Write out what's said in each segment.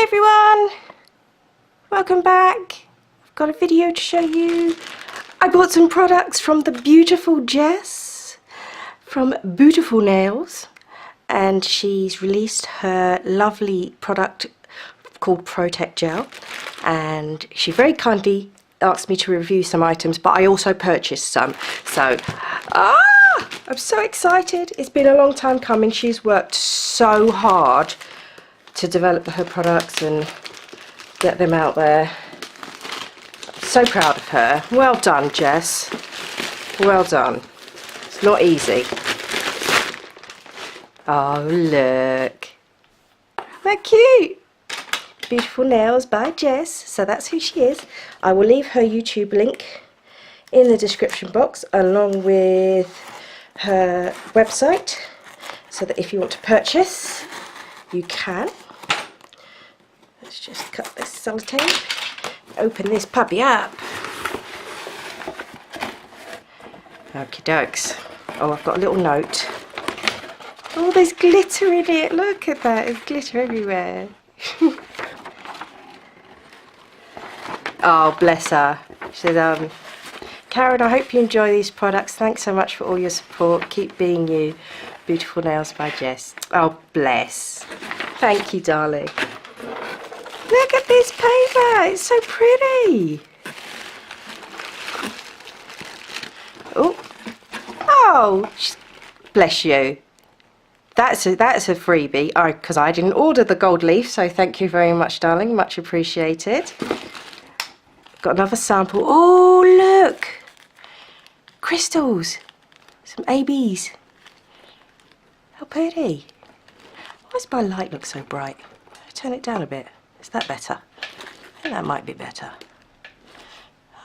Hi everyone, welcome back. I've got a video to show you. I bought some products from the beautiful Jess from BootyfulNailz, and she's released her lovely product called Protek Gel, and she very kindly asked me to review some items, but I also purchased some. So I'm so excited. It's been a long time coming. She's worked so hard to develop her products and get them out there. I'm so proud of her. Well done, Jess. Well done. It's not easy. Oh, look. They're cute. BootyfulNailz by Jess. So that's who she is. I will leave her YouTube link in the description box along with her website, so that if you want to purchase, you can. Let's just cut this sellotape, open this puppy up. Okie dokes. Oh, I've got a little note. Oh, there's glitter in it. Look at that. There's glitter everywhere. Oh, bless her. She says, Karen, I hope you enjoy these products. Thanks so much for all your support. Keep being you. BootyfulNailz by Jess. Oh, bless. Thank you, darling. Look at this paper. It's so pretty. Oh, bless you. That's a freebie, because I didn't order the gold leaf, so thank you very much, darling. Much appreciated. Got another sample. Oh, look. Crystals. Some ABs. How pretty. Why does my light look so bright? Turn it down a bit. Is that better? I think that might be better.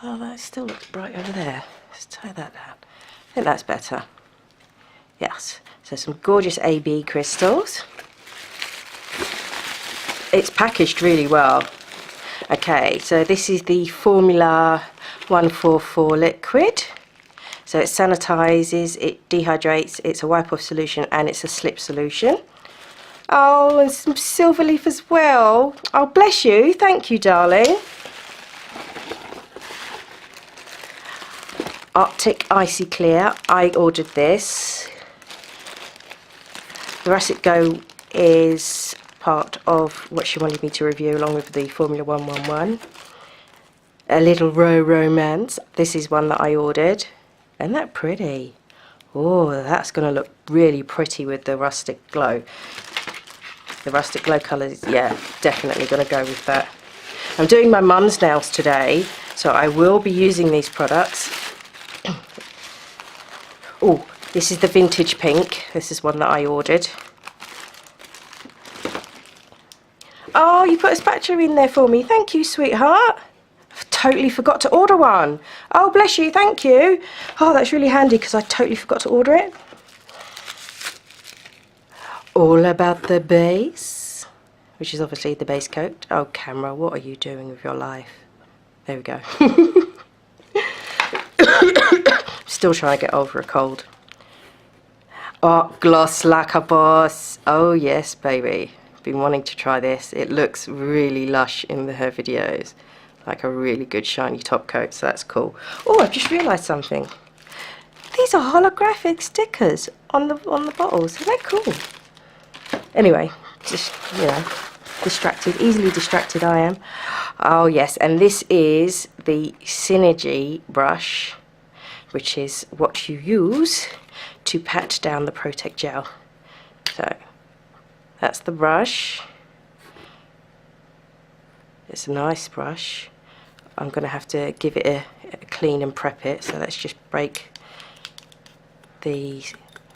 Oh, that still looks bright over there. Let's tie that down. I think that's better. Yes. So some gorgeous AB crystals. It's packaged really well. Okay, so this is the Formula 144 liquid. So it sanitizes, it dehydrates, it's a wipe-off solution, and it's a slip solution. Oh, and some silver leaf as well. Oh, bless you. Thank you, darling. Arctic Icy Clear. I ordered this. The Russet Go is part of what she wanted me to review, along with the Formula 111. A Little Romance. This is one that I ordered. Isn't that pretty? Oh, that's going to look really pretty with the Rustic Glow. The Rustic Glow colours, yeah, definitely going to go with that. I'm doing my mum's nails today, so I will be using these products. Oh, this is the Vintage Pink. This is one that I ordered. Oh, you put a spatula in there for me. Thank you, sweetheart. I totally forgot to order one. Oh, bless you. Thank you. Oh, that's really handy because I totally forgot to order it. All about the base, which is obviously the base coat. Oh, camera, what are you doing with your life? There we go. Still trying to get over a cold. Oh, gloss lacquer boss. Oh yes, baby. Been wanting to try this. It looks really lush in her videos, like a really good shiny top coat, so that's cool. Oh, I've just realised something. These are holographic stickers on the bottles. Isn't that cool? Anyway, just, you know, distracted, easily distracted I am. Oh yes, and this is the Synergy brush, which is what you use to pat down the Protek Gel. So that's the brush. It's a nice brush. I'm going to have to give it a clean and prep it, so let's just break the,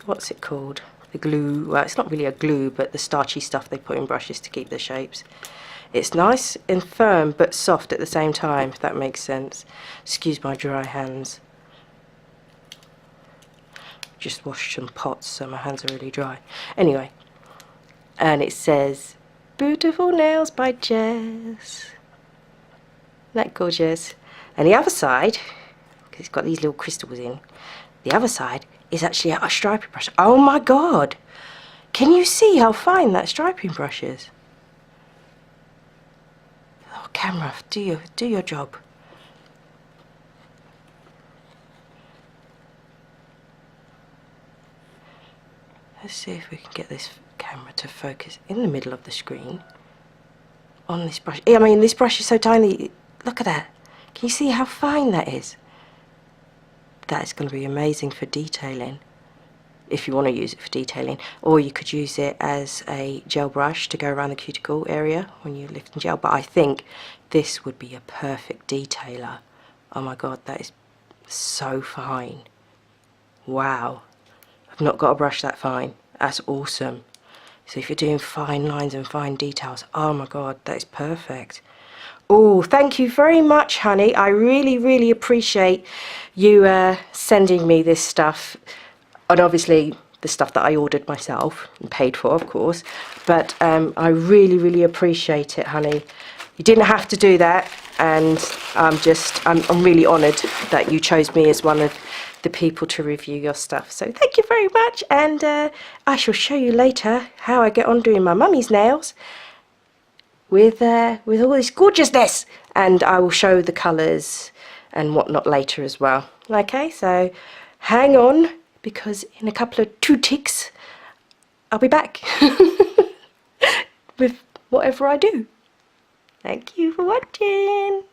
what's it called? The glue. Well, it's not really a glue, but the starchy stuff they put in brushes to keep the shapes. It's nice and firm but soft at the same time, if that makes sense. Excuse my dry hands. Just washed some pots, so my hands are really dry. Anyway, and it says BootyfulNailz by Jess. Isn't that gorgeous? And the other side, because it's got these little crystals in, the other side is actually a striping brush. Oh my god! Can you see how fine that striping brush is? Oh, camera, do your job. Let's see if we can get this camera to focus in the middle of the screen on this brush. I mean, this brush is so tiny. Look at that. Can you see how fine that is? That is going to be amazing for detailing, if you want to use it for detailing. Or you could use it as a gel brush to go around the cuticle area when you're lifting gel. But I think this would be a perfect detailer. Oh my god, that is so fine. Wow. I've not got a brush that fine. That's awesome. So if you're doing fine lines and fine details, oh my god, that is perfect. Oh, thank you very much, honey. I really, really appreciate you sending me this stuff. And obviously the stuff that I ordered myself and paid for, of course. But I really, really appreciate it, honey. You didn't have to do that, and I'm really honoured that you chose me as one of the people to review your stuff. So thank you very much, and I shall show you later how I get on doing my mummy's nails with all this gorgeousness, and I will show the colours and whatnot later as well. Okay, so hang on, because in a couple of 2 ticks I'll be back with whatever I do. Thank you for watching.